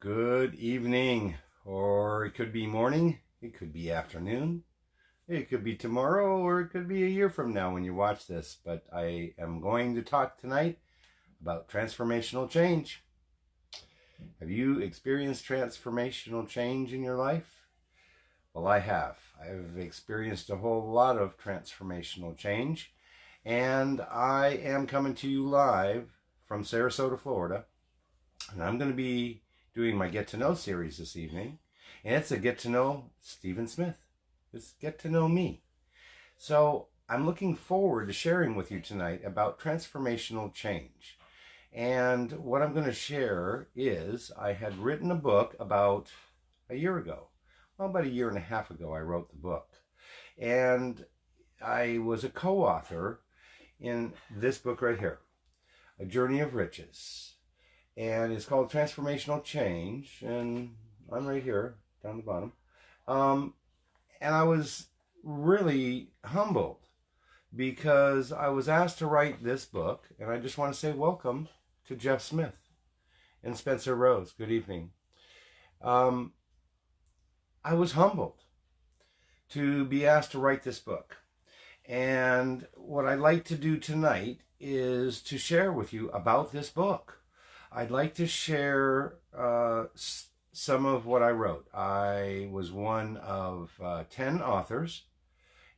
Good evening, or it could be morning, it could be afternoon, it could be tomorrow, or it could be a year from now when you watch this. But I am going to talk tonight about transformational change. Have you experienced transformational change in your life? Well, I have. I've experienced a whole lot of transformational change, and I am coming to you live from Sarasota, Florida, and I'm going to be doing my Get to Know series this evening, and it's a Get to Know Stephen Smith. It's Get to Know me. So I'm looking forward to sharing with you tonight about transformational change. And what I'm going to share is I had written a book about a year ago. Well, about a year and a half ago, I wrote the book. And I was a co-author in this book right here, A Journey of Riches. And it's called Transformational Change, and I'm right here, down the bottom. And I was really humbled because I was asked to write this book, and I just want to say welcome to Jeff Smith and Spencer Rose. Good evening. I was humbled to be asked to write this book. And what I'd like to do tonight is to share with you about this book. I'd like to share some of what I wrote. I was one of 10 authors,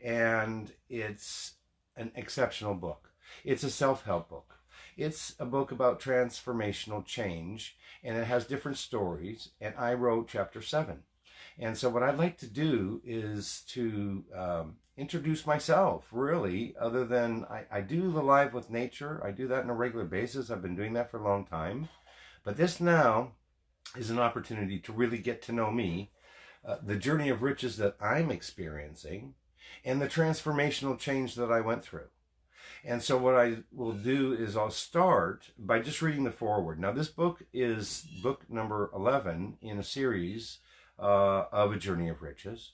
and it's an exceptional book. It's a self-help book. It's a book about transformational change, and it has different stories, and I wrote chapter 7. And so what I'd like to do is to introduce myself, really, other than I do the Live with Nature. I do that on a regular basis. I've been doing that for a long time. But this now is an opportunity to really get to know me, the journey of riches that I'm experiencing, and the transformational change that I went through. And so what I will do is I'll start by just reading the foreword. Now, this book is book number 11 in a series of A Journey of Riches.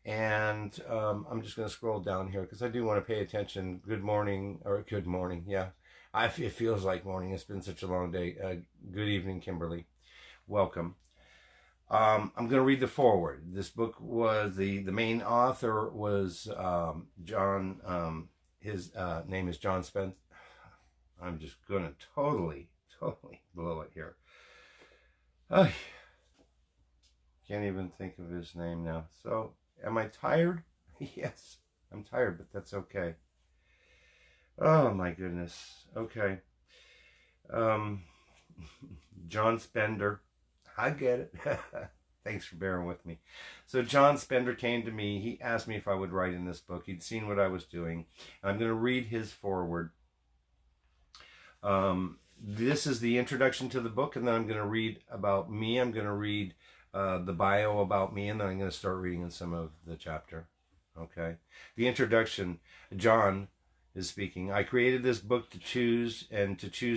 And I'm just going to scroll down here because I do want to pay attention. Good morning, yeah. It feels like morning. It's been such a long day. Good evening, Kimberly. Welcome. I'm going to read the foreword. This book was, the main author was John, his name is John Spence. I'm just going to totally blow it here. Can't even think of his name now. So, am I tired? Yes, I'm tired, but that's okay. Oh my goodness. Okay. John Spender. I get it. Thanks for bearing with me. So John Spender came to me. He asked me if I would write in this book. He'd seen what I was doing. I'm going to read his foreword. This is the introduction to the book, and then I'm going to read about me. I'm going to read the bio about me, and then I'm going to start reading in some of the chapter. Okay. The introduction, John is speaking. I created this book to choose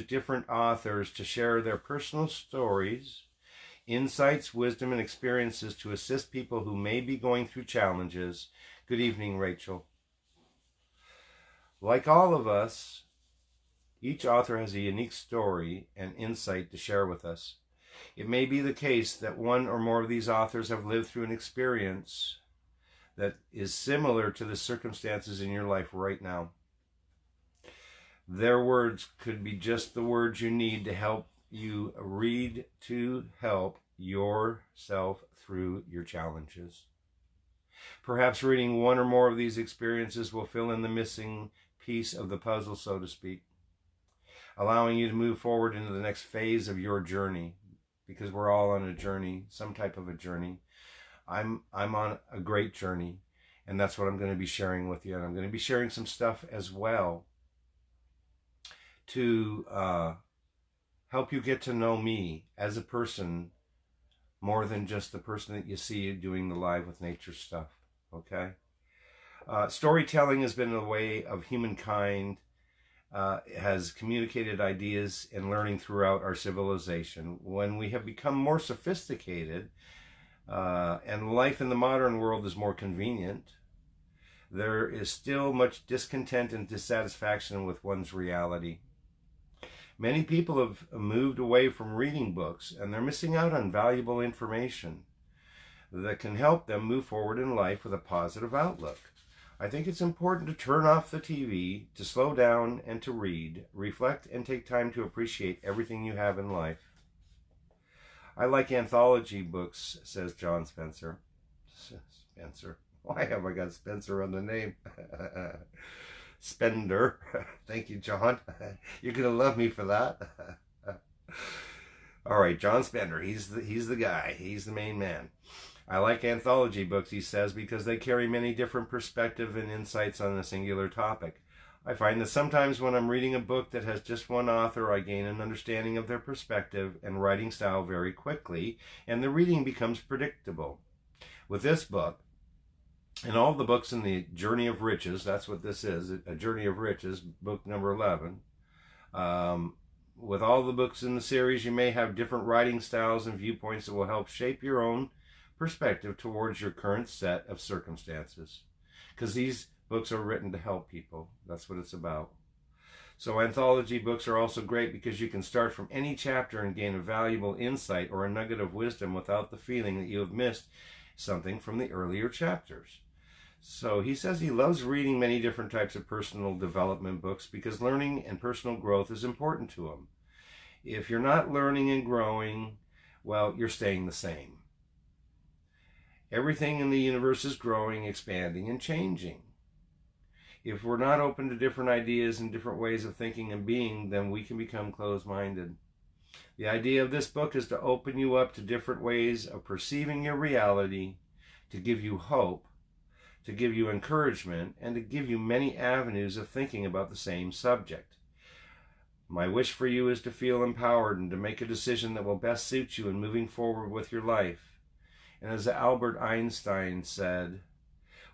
different authors to share their personal stories, insights, wisdom, and experiences to assist people who may be going through challenges. Good evening, Rachel. Like all of us, each author has a unique story and insight to share with us. It may be the case that one or more of these authors have lived through an experience that is similar to the circumstances in your life right now. Their words could be just the words you need to help you help yourself through your challenges. Perhaps reading one or more of these experiences will fill in the missing piece of the puzzle, so to speak, allowing you to move forward into the next phase of your journey, because we're all on a journey, some type of a journey. I'm on a great journey, and that's what I'm going to be sharing with you. And I'm going to be sharing some stuff as well to help you get to know me as a person more than just the person that you see doing the Live with Nature stuff, okay? Storytelling has been a way of humankind has communicated ideas and learning throughout our civilization. When we have become more sophisticated and life in the modern world is more convenient, there is still much discontent and dissatisfaction with one's reality. Many people have moved away from reading books, and they're missing out on valuable information that can help them move forward in life with a positive outlook. I think it's important to turn off the TV, to slow down and to read, reflect, and take time to appreciate everything you have in life. I like anthology books, says John Spencer. Spencer. Why have I got Spencer on the name? Spender. Thank you, John. You're going to love me for that. All right, John Spender. He's the guy. He's the main man. I like anthology books, he says, because they carry many different perspectives and insights on a singular topic. I find that sometimes when I'm reading a book that has just one author, I gain an understanding of their perspective and writing style very quickly, and the reading becomes predictable. With this book, and all the books in the Journey of Riches, that's what this is, A Journey of Riches, book number 11. With all the books in the series, you may have different writing styles and viewpoints that will help shape your own perspective towards your current set of circumstances. Because these books are written to help people. That's what it's about. So anthology books are also great because you can start from any chapter and gain a valuable insight or a nugget of wisdom without the feeling that you have missed something from the earlier chapters. So he says he loves reading many different types of personal development books because learning and personal growth is important to him. If you're not learning and growing, well, you're staying the same. Everything in the universe is growing, expanding, and changing. If we're not open to different ideas and different ways of thinking and being, then we can become closed-minded. The idea of this book is to open you up to different ways of perceiving your reality, to give you hope, to give you encouragement, and to give you many avenues of thinking about the same subject. My wish for you is to feel empowered and to make a decision that will best suit you in moving forward with your life. And as Albert Einstein said,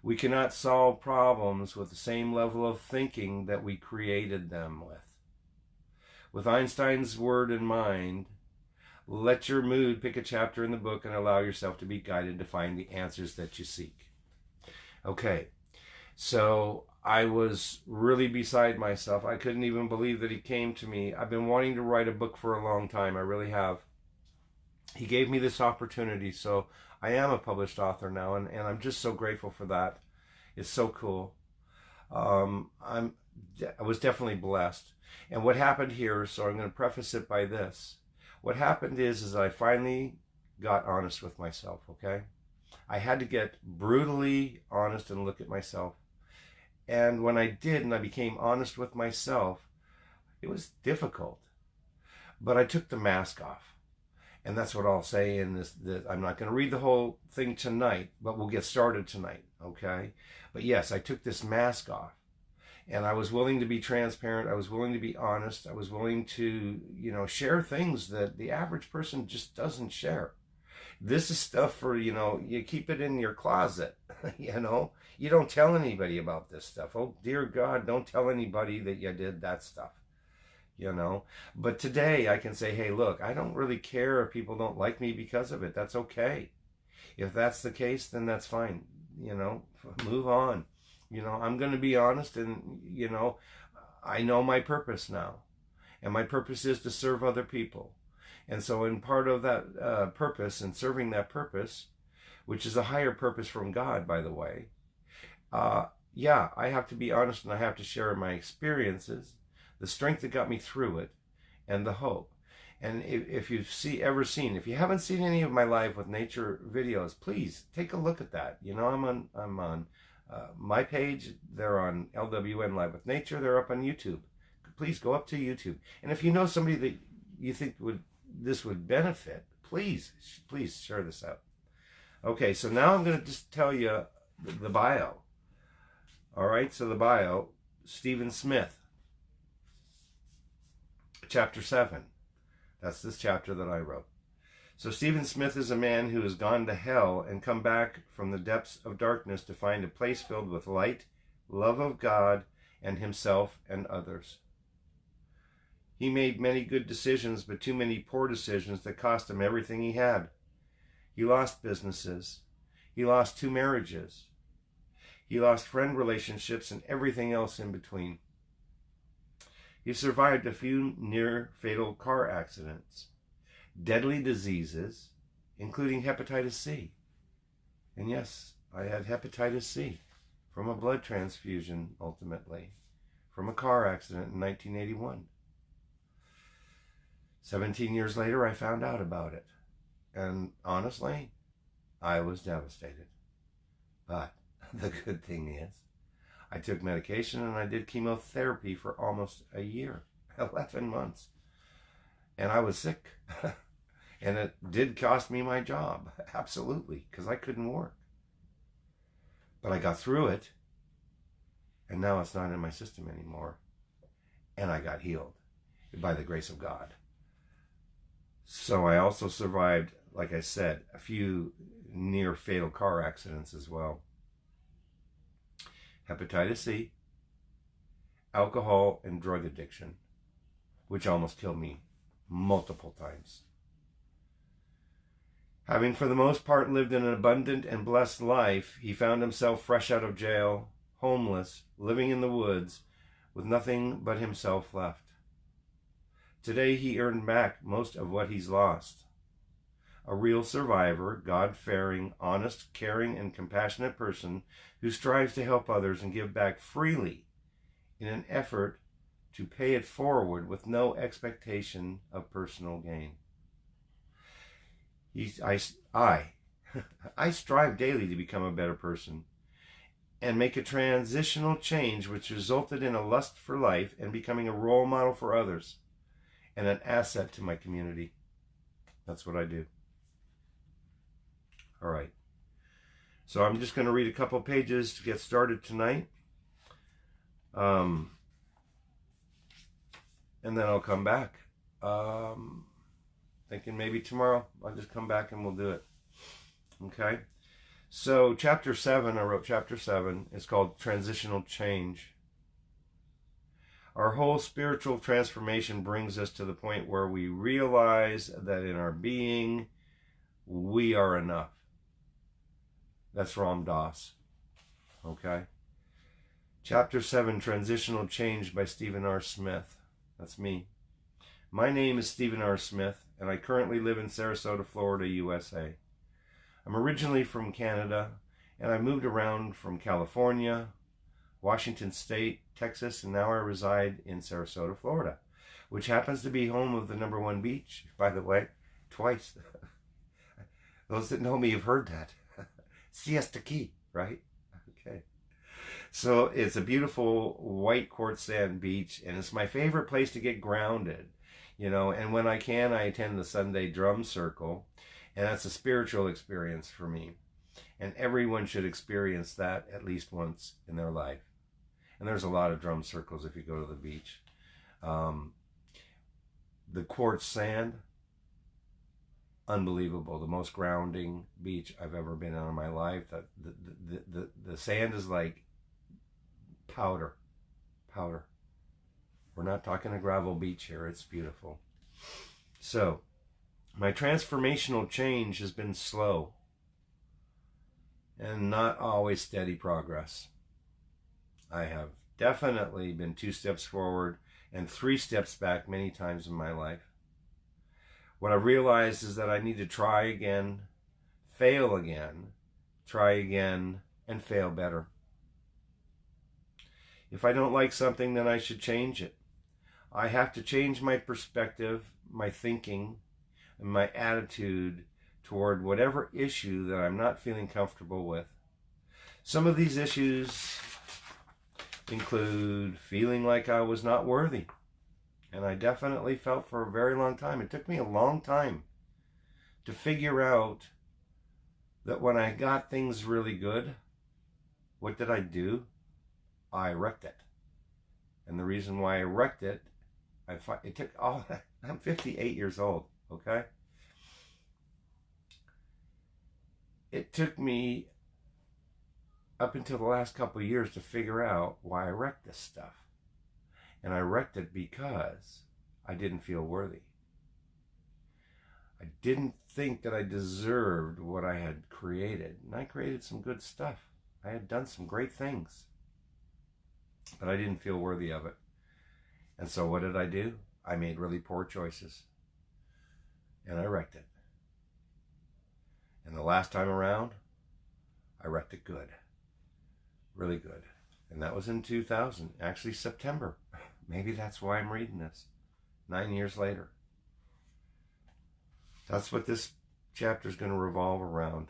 we cannot solve problems with the same level of thinking that we created them with. With Einstein's word in mind, let your mood pick a chapter in the book and allow yourself to be guided to find the answers that you seek. Okay, so I was really beside myself. I couldn't even believe that he came to me. I've been wanting to write a book for a long time. I really have. He gave me this opportunity, so I am a published author now, and I'm just so grateful for that. It's so cool. I was definitely blessed. And what happened here, so I'm going to preface it by this. What happened is I finally got honest with myself, okay? I had to get brutally honest and look at myself. And when I did and I became honest with myself, it was difficult. But I took the mask off. And that's what I'll say in this. I'm not going to read the whole thing tonight, but we'll get started tonight, okay? But yes, I took this mask off. And I was willing to be transparent. I was willing to be honest. I was willing to, share things that the average person just doesn't share. This is stuff for, you keep it in your closet, You don't tell anybody about this stuff. Oh, dear God, don't tell anybody that you did that stuff, But today I can say, hey, look, I don't really care if people don't like me because of it. That's okay. If that's the case, then that's fine. Move on. I'm going to be honest and, I know my purpose now. And my purpose is to serve other people. And so in part of that purpose and serving that purpose, which is a higher purpose from God, by the way, I have to be honest and I have to share my experiences, the strength that got me through it, and the hope. And if you haven't seen any of my Live with Nature videos, please take a look at that. I'm on my page. They're on LWN Live with Nature. They're up on YouTube. Please go up to YouTube. And if you know somebody that you think this would benefit, please share this out. Okay, so now I'm going to just tell you the bio. All right, so the bio, Stephen Smith, chapter 7. That's this chapter that I wrote. So Stephen Smith is a man who has gone to hell and come back from the depths of darkness to find a place filled with light, love of God, and himself and others. He made many good decisions, but too many poor decisions that cost him everything he had. He lost businesses. He lost 2 marriages. He lost friend relationships and everything else in between. He survived a few near-fatal car accidents, deadly diseases, including hepatitis C. And yes, I had hepatitis C from a blood transfusion, ultimately, from a car accident in 1981. 17 years later, I found out about it. And honestly, I was devastated. But the good thing is, I took medication and I did chemotherapy for almost a year, 11 months. And I was sick. And it did cost me my job, absolutely, because I couldn't work. But I got through it, and now it's not in my system anymore. And I got healed by the grace of God. So I also survived, like I said, a few near fatal car accidents as well. Hepatitis C, alcohol and drug addiction, which almost killed me multiple times. Having for the most part lived an abundant and blessed life, he found himself fresh out of jail, homeless, living in the woods, with nothing but himself left. Today he earned back most of what he's lost. A real survivor, God-fearing, honest, caring, and compassionate person who strives to help others and give back freely in an effort to pay it forward with no expectation of personal gain. I strive daily to become a better person and make a transitional change which resulted in a lust for life and becoming a role model for others and an asset to my community. That's what I do. All right. So I'm just going to read a couple pages to get started tonight. And then I'll come back. Thinking maybe tomorrow I'll just come back and we'll do it. Okay? So chapter 7, I wrote chapter 7. It's called Transitional Change. Our whole spiritual transformation brings us to the point where we realize that in our being, we are enough. That's Ram Dass. Okay? Chapter 7, Transitional Change by Stephen R. Smith. That's me. My name is Stephen R. Smith, and I currently live in Sarasota, Florida, USA. I'm originally from Canada, and I moved around from California, Washington State, Texas, and now I reside in Sarasota, Florida, which happens to be home of the #1 beach, by the way, twice. Those that know me have heard that. Siesta Key, right? Okay. So it's a beautiful white quartz sand beach, and it's my favorite place to get grounded, you know, and when I can, I attend the Sunday drum circle, and that's a spiritual experience for me. And everyone should experience that at least once in their life. And there's a lot of drum circles if you go to the beach. The quartz sand, unbelievable. The most grounding beach I've ever been on in my life. The sand is like powder. We're not talking a gravel beach here. It's beautiful. So, my transformational change has been slow and not always steady progress. I have definitely been 2 steps forward and 3 steps back many times in my life. What I realized is that I need to try again, fail again, try again, and fail better. If I don't like something, then I should change it. I have to change my perspective, my thinking, and my attitude toward whatever issue that I'm not feeling comfortable with. Some of these issues include feeling like I was not worthy. And I definitely felt for a very long time. It took me a long time to figure out that when I got things really good, what did I do? I wrecked it. And the reason why I wrecked it, I'm 58 years old, okay? It took me up until the last couple of years to figure out why I wrecked this stuff. And I wrecked it because I didn't feel worthy. I didn't think that I deserved what I had created. And I created some good stuff. I had done some great things. But I didn't feel worthy of it. And so what did I do? I made really poor choices. And I wrecked it. And the last time around, I wrecked it good. Really good. And that was in 2000. Actually, September. Maybe that's why I'm reading this. 9 years later. That's what this chapter is going to revolve around.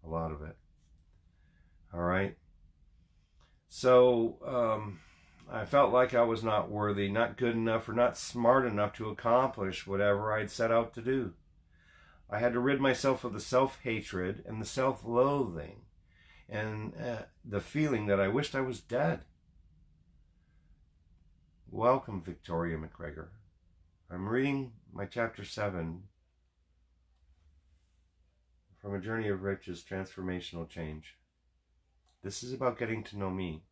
A lot of it. All right. So, I felt like I was not worthy, not good enough, or not smart enough to accomplish whatever I'd set out to do. I had to rid myself of the self-hatred and the self-loathing and the feeling that I wished I was dead. Welcome, Victoria McGregor. I'm reading my chapter 7 from A Journey of Riches, Transformational Change. This is about getting to know me.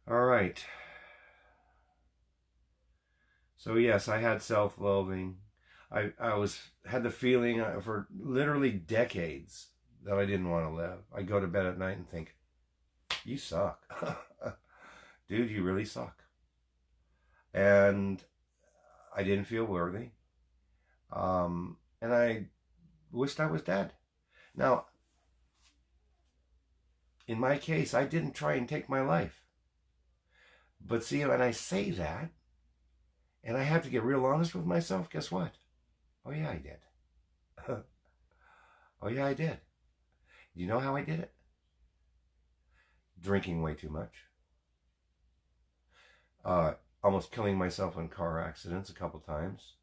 All right. So yes, I had self-loathing. I had the feeling for literally decades that I didn't want to live. I go to bed at night and think, you suck. Dude, you really suck. And I didn't feel worthy. And I wished I was dead. Now, in my case, I didn't try and take my life. But see, when I say that, and I have to get real honest with myself, guess what? Oh yeah, I did. Oh yeah, I did. You know how I did it? Drinking way too much. Almost killing myself in car accidents a couple times.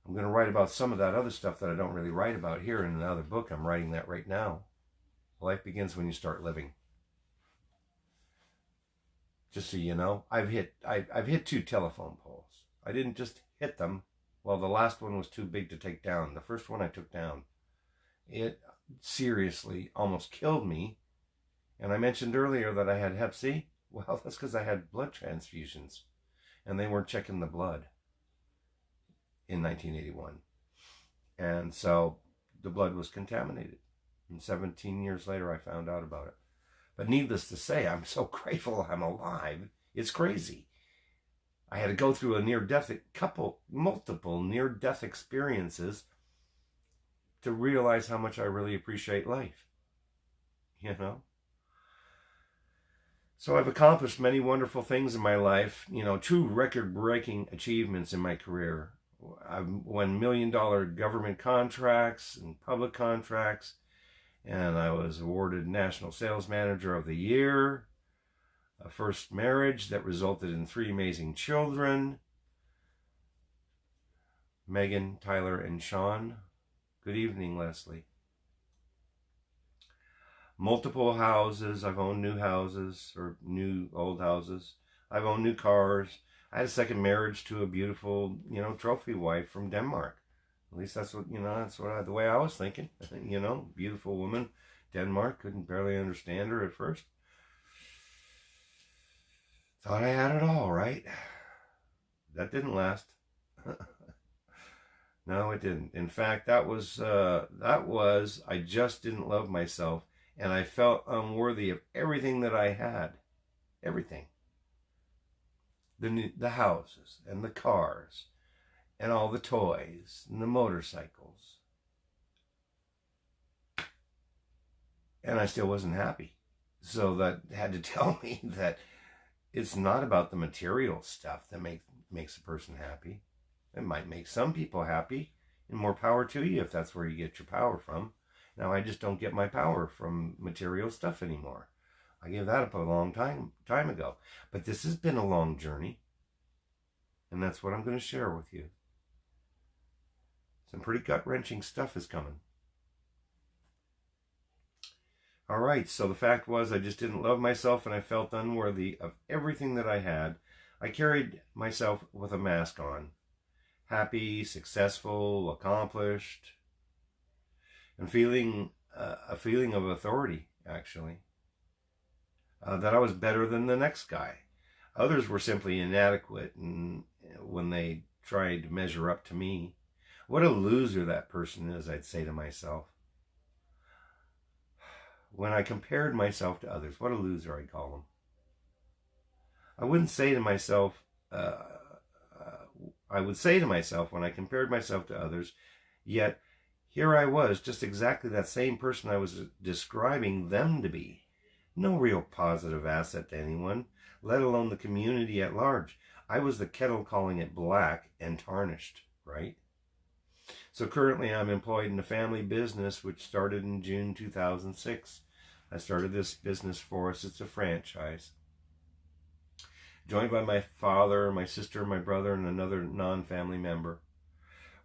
I'm going to write about some of that other stuff that I don't really write about here in another book. I'm writing that right now. Life begins when you start living. Just so you know, I've hit 2 telephone poles. I didn't just hit them. Well, the last one was too big to take down. The first one I took down. It seriously almost killed me. And I mentioned earlier that I had Hep C. Well, that's because I had blood transfusions. And they weren't checking the blood in 1981. And so the blood was contaminated. And 17 years later, I found out about it. But needless to say, I'm so grateful I'm alive. It's crazy. I had to go through a multiple near-death experiences to realize how much I really appreciate life. You know? So I've accomplished many wonderful things in my life, true record-breaking achievements in my career. I've won $1 million government contracts and public contracts, and I was awarded National Sales Manager of the Year, a first marriage that resulted in 3 amazing children, Megan, Tyler, and Sean. Good evening, Leslie. Multiple houses. I've owned new houses or new old houses. I've owned new cars. I had a second marriage to a beautiful, trophy wife from Denmark. At least that's what, the way I was thinking. Beautiful woman, Denmark. Couldn't barely understand her at first. Thought I had it all, right? That didn't last. No, it didn't. In fact, that was I just didn't love myself. And I felt unworthy of everything that I had. Everything. The houses and the cars and all the toys and the motorcycles. And I still wasn't happy. So that had to tell me that it's not about the material stuff that makes a person happy. It might make some people happy, and more power to you if that's where you get your power from. Now, I just don't get my power from material stuff anymore. I gave that up a long time ago. But this has been a long journey. And that's what I'm going to share with you. Some pretty gut-wrenching stuff is coming. All right, so the fact was I just didn't love myself and I felt unworthy of everything that I had. I carried myself with a mask on. Happy, successful, accomplished, and feeling a feeling of authority, actually. That I was better than the next guy. Others were simply inadequate when they tried to measure up to me. What a loser that person is, I'd say to myself. when I compared myself to others. What a loser, I call them. I wouldn't say to myself, I would say to myself when I compared myself to others, yet here I was, just exactly that same person I was describing them to be. No real positive asset to anyone, let alone the community at large. I was the kettle calling it black and tarnished, right? So currently I'm employed in a family business which started in June 2006. I started this business for us. It's a franchise. Joined by my father, my sister, my brother, and another non-family member.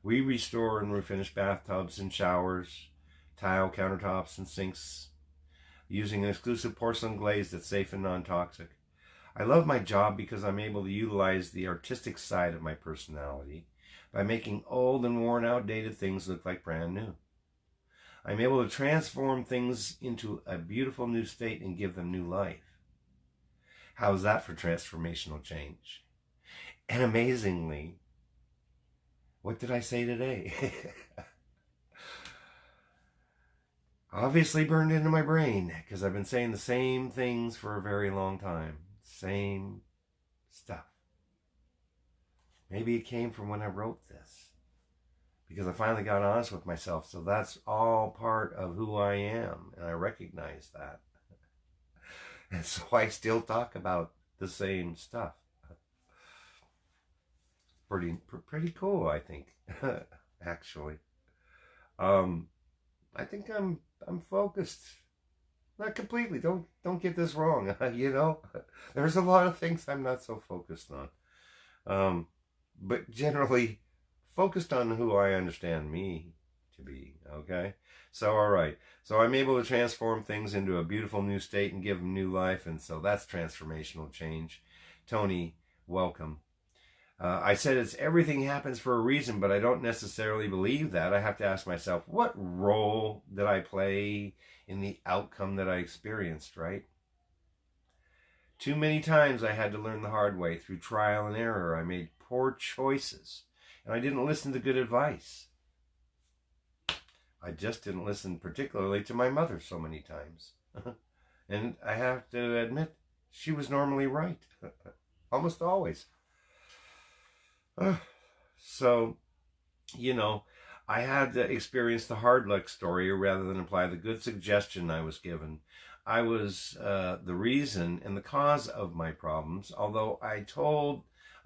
We restore and refinish bathtubs and showers, tile countertops and sinks, using an exclusive porcelain glaze that's safe and non-toxic. I love my job because I'm able to utilize the artistic side of my personality by making old and worn outdated things look like brand new. I'm able to transform things into a beautiful new state and give them new life. How's that for transformational change? And amazingly, what did I say today? Obviously burned into my brain because I've been saying the same things for a very long time. Same stuff. Maybe it came from when I wrote this because I finally got honest with myself. So that's all part of who I am, and I recognize that. And so I still talk about the same stuff. Pretty cool, I think. Actually, I think I'm focused. Not completely. Don't get this wrong. You know, there's a lot of things I'm not so focused on. But generally focused on who I understand me to be. Okay. So, all right. So I'm able to transform things into a beautiful new state and give them new life. And so that's transformational change. Tony, welcome. I said it's everything happens for a reason, but I don't necessarily believe that. I have to ask myself, what role did I play in the outcome that I experienced, right? Too many times I had to learn the hard way through trial and error. I made poor choices, and I didn't listen to good advice. I just didn't listen particularly to my mother so many times. And I have to admit, she was normally right. Almost always. So, you know, I had to experience the hard luck story rather than apply the good suggestion I was given. I was the reason and the cause of my problems, although I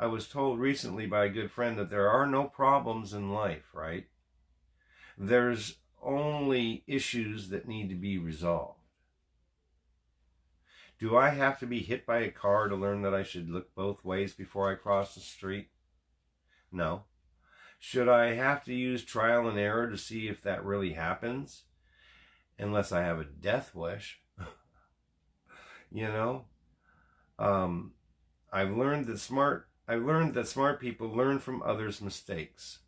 was told recently by a good friend that there are no problems in life, right? There's only issues that need to be resolved. Do I have to be hit by a car to learn that I should look both ways before I cross the street? No. Should I have to use trial and error to see if that really happens? Unless I have a death wish. You know? I've learned that smart people learn from others' mistakes.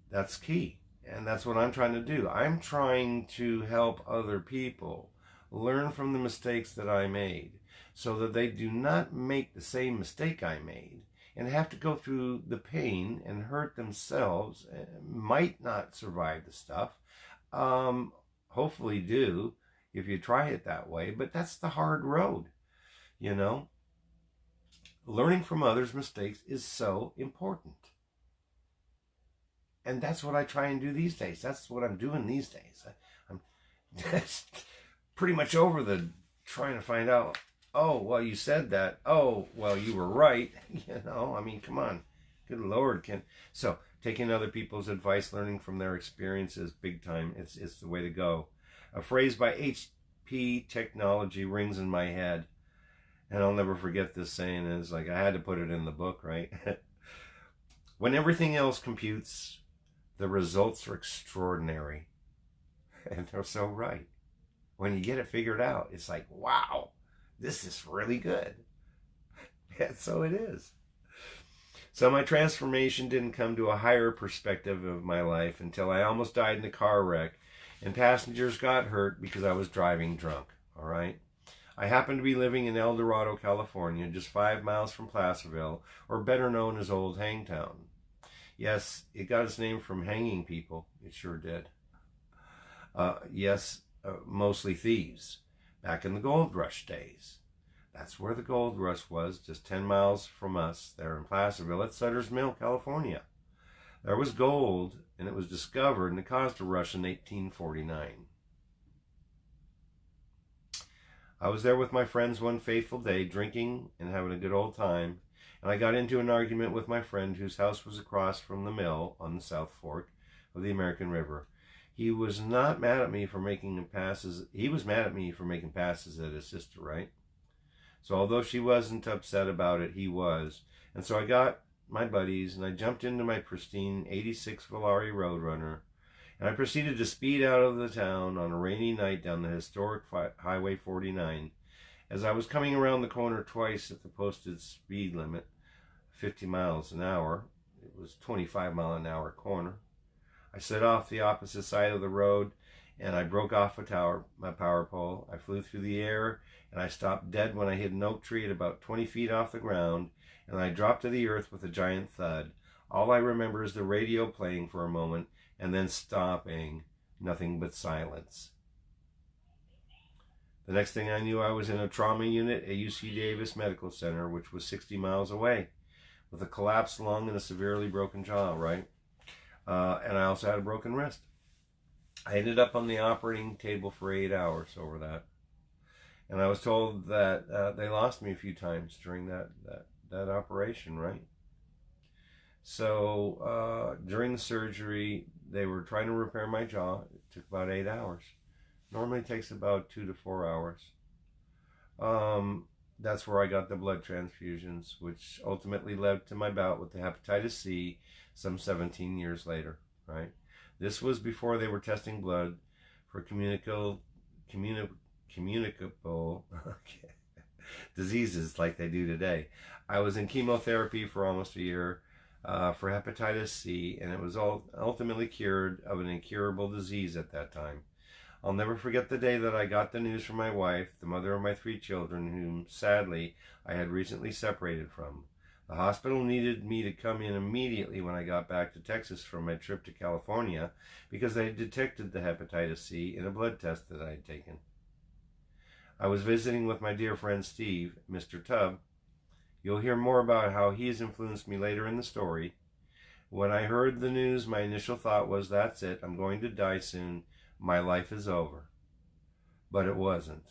That's key. And that's what I'm trying to do. I'm trying to help other people learn from the mistakes that I made so that they do not make the same mistake I made and have to go through the pain and hurt themselves, might not survive the stuff. Hopefully do if you try it that way, but that's the hard road, you know? Learning from others' mistakes is so important. And that's what I try and do these days. That's what I'm doing these days. I'm just pretty much over the trying to find out, oh, well, you said that. Oh, well, you were right. You know, I mean, come on. Good Lord. So taking other people's advice, learning from their experiences, big time. It's the way to go. A phrase by HP Technology rings in my head. And I'll never forget this saying. It's like I had to put it in the book, right? When everything else computes, the results are extraordinary. And they're so right. When you get it figured out, it's like, wow, this is really good. And so it is. So my transformation didn't come to a higher perspective of my life until I almost died in a car wreck and passengers got hurt because I was driving drunk, all right? I happened to be living in El Dorado, California, just 5 miles from Placerville, or better known as Old Hangtown. Yes, it got its name from hanging people. It sure did. Yes, mostly thieves, back in the gold rush days. That's where the gold rush was, just 10 miles from us there in Placerville at Sutter's Mill, California. There was gold, and it was discovered, and it caused a rush in 1849. I was there with my friends one fateful day, drinking and having a good old time, and I got into an argument with my friend whose house was across from the mill on the South Fork of the American River. He was not mad at me for making passes. He was mad at me for making passes at his sister, right? So although she wasn't upset about it, he was. And so I got my buddies and I jumped into my pristine 86 Valari Roadrunner, and I proceeded to speed out of the town on a rainy night down the historic Highway 49. As I was coming around the corner twice at the posted speed limit, 50 miles an hour, it was 25-mile-an-hour corner, I slid off the opposite side of the road, and I broke off my power pole. I flew through the air, and I stopped dead when I hit an oak tree at about 20 feet off the ground, and I dropped to the earth with a giant thud. All I remember is the radio playing for a moment, and then stopping, nothing but silence. The next thing I knew, I was in a trauma unit at UC Davis Medical Center, which was 60 miles away, with a collapsed lung and a severely broken jaw, right? And I also had a broken wrist. I ended up on the operating table for 8 hours over that. And I was told that they lost me a few times during that operation, right? So during the surgery, they were trying to repair my jaw. It took about 8 hours. Normally it takes about 2 to 4 hours. That's where I got the blood transfusions, which ultimately led to my bout with the hepatitis C some 17 years later, right? This was before they were testing blood for communicable diseases like they do today. I was in chemotherapy for almost a year for hepatitis C, and it was ultimately cured of an incurable disease at that time. I'll never forget the day that I got the news from my wife, the mother of my 3 children, whom sadly I had recently separated from. The hospital needed me to come in immediately when I got back to Texas from my trip to California because they had detected the hepatitis C in a blood test that I had taken. I was visiting with my dear friend Steve, Mr. Tubb. You'll hear more about how he has influenced me later in the story. When I heard the news, my initial thought was, that's it, I'm going to die soon. My life is over. But it wasn't.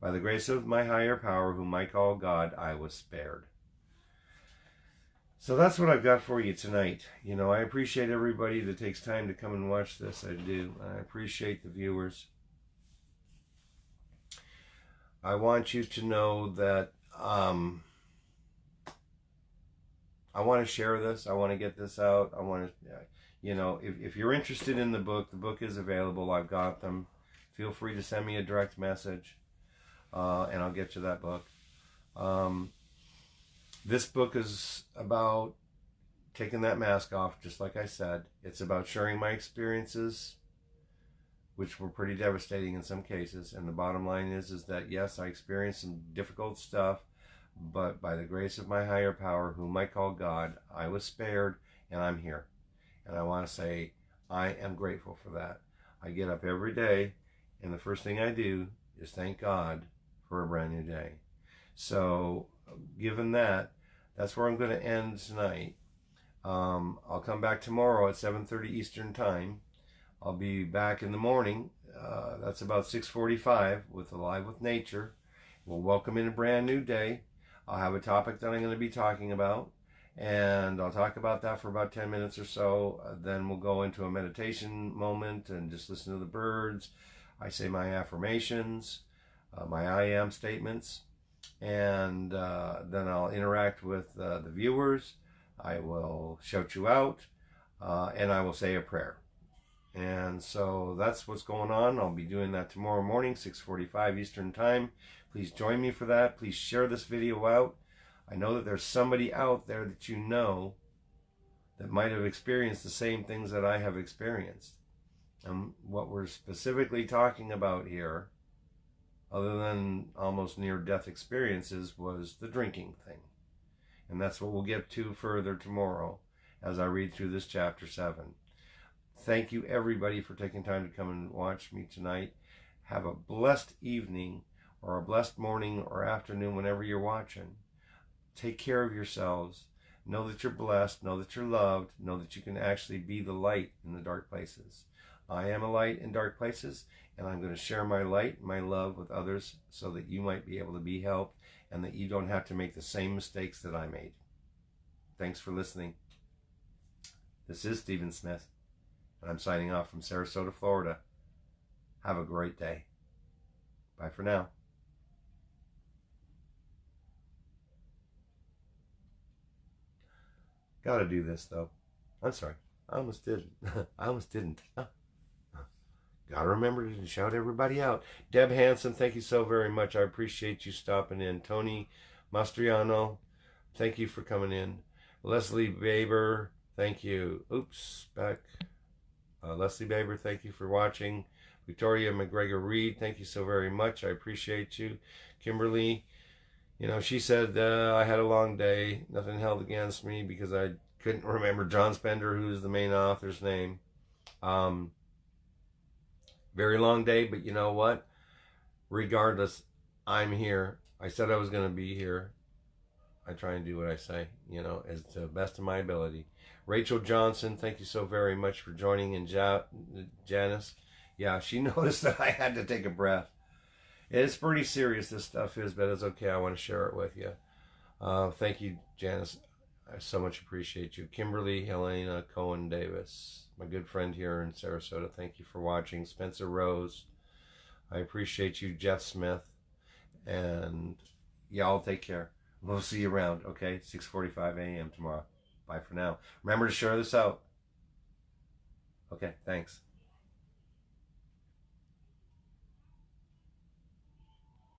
By the grace of my higher power, whom I call God, I was spared. So that's what I've got for you tonight. You know, I appreciate everybody that takes time to come and watch this. I do. I appreciate the viewers. I want you to know that I want to share this. I want to get this out. I want to, you know, if you're interested in the book is available. I've got them. Feel free to send me a direct message, and I'll get you that book. This book is about taking that mask off, just like I said. It's about sharing my experiences, which were pretty devastating in some cases. And the bottom line is that, yes, I experienced some difficult stuff, but by the grace of my higher power, whom I call God, I was spared, and I'm here. And I want to say I am grateful for that. I get up every day, and the first thing I do is thank God for a brand new day. So given that, that's where I'm going to end tonight. I'll come back tomorrow at 7:30 Eastern Time. I'll be back in the morning. That's about 6:45 with Alive with Nature. We'll welcome in a brand new day. I'll have a topic that I'm going to be talking about, and I'll talk about that for about 10 minutes or so. Then we'll go into a meditation moment and just listen to the birds. I say my affirmations, my I am statements, and then I'll interact with the viewers. I will shout you out, and I will say a prayer. And so that's what's going on. I'll be doing that tomorrow morning, 6:45 Eastern Time. Please join me for that. Please share this video out. I know that there's somebody out there that you know that might have experienced the same things that I have experienced. And what we're specifically talking about here, other than almost near-death experiences, was the drinking thing. And that's what we'll get to further tomorrow as I read through this chapter 7. Thank you, everybody, for taking time to come and watch me tonight. Have a blessed evening or a blessed morning or afternoon whenever you're watching. Take care of yourselves. Know that you're blessed. Know that you're loved. Know that you can actually be the light in the dark places. I am a light in dark places, and I'm going to share my light, my love with others so that you might be able to be helped and that you don't have to make the same mistakes that I made. Thanks for listening. This is Stephen Smith, and I'm signing off from Sarasota, Florida. Have a great day. Bye for now. Gotta do this, though. I'm sorry. I almost didn't. I almost didn't. Gotta remember to shout everybody out. Deb Hansen, thank you so very much. I appreciate you stopping in. Tony Mastriano, thank you for coming in. Leslie Baber, thank you. Oops, back. Leslie Baber, thank you for watching. Victoria McGregor Reed, thank you so very much. I appreciate you. Kimberly, she said, I had a long day. Nothing held against me because I couldn't remember John Spender, who's the main author's name. Very long day, but you know what? Regardless, I'm here. I said I was going to be here. I try and do what I say, as to the best of my ability. Rachel Johnson, thank you so very much for joining. And Janice, yeah, she noticed that I had to take a breath. It's pretty serious, this stuff is, but it's okay. I want to share it with you. Thank you, Janice. I so much appreciate you. Kimberly Helena Cohen Davis, my good friend here in Sarasota. Thank you for watching. Spencer Rose, I appreciate you. Jeff Smith, and y'all take care. We'll see you around, okay? 6:45 a.m. tomorrow. Bye for now. Remember to share this out. Okay, thanks.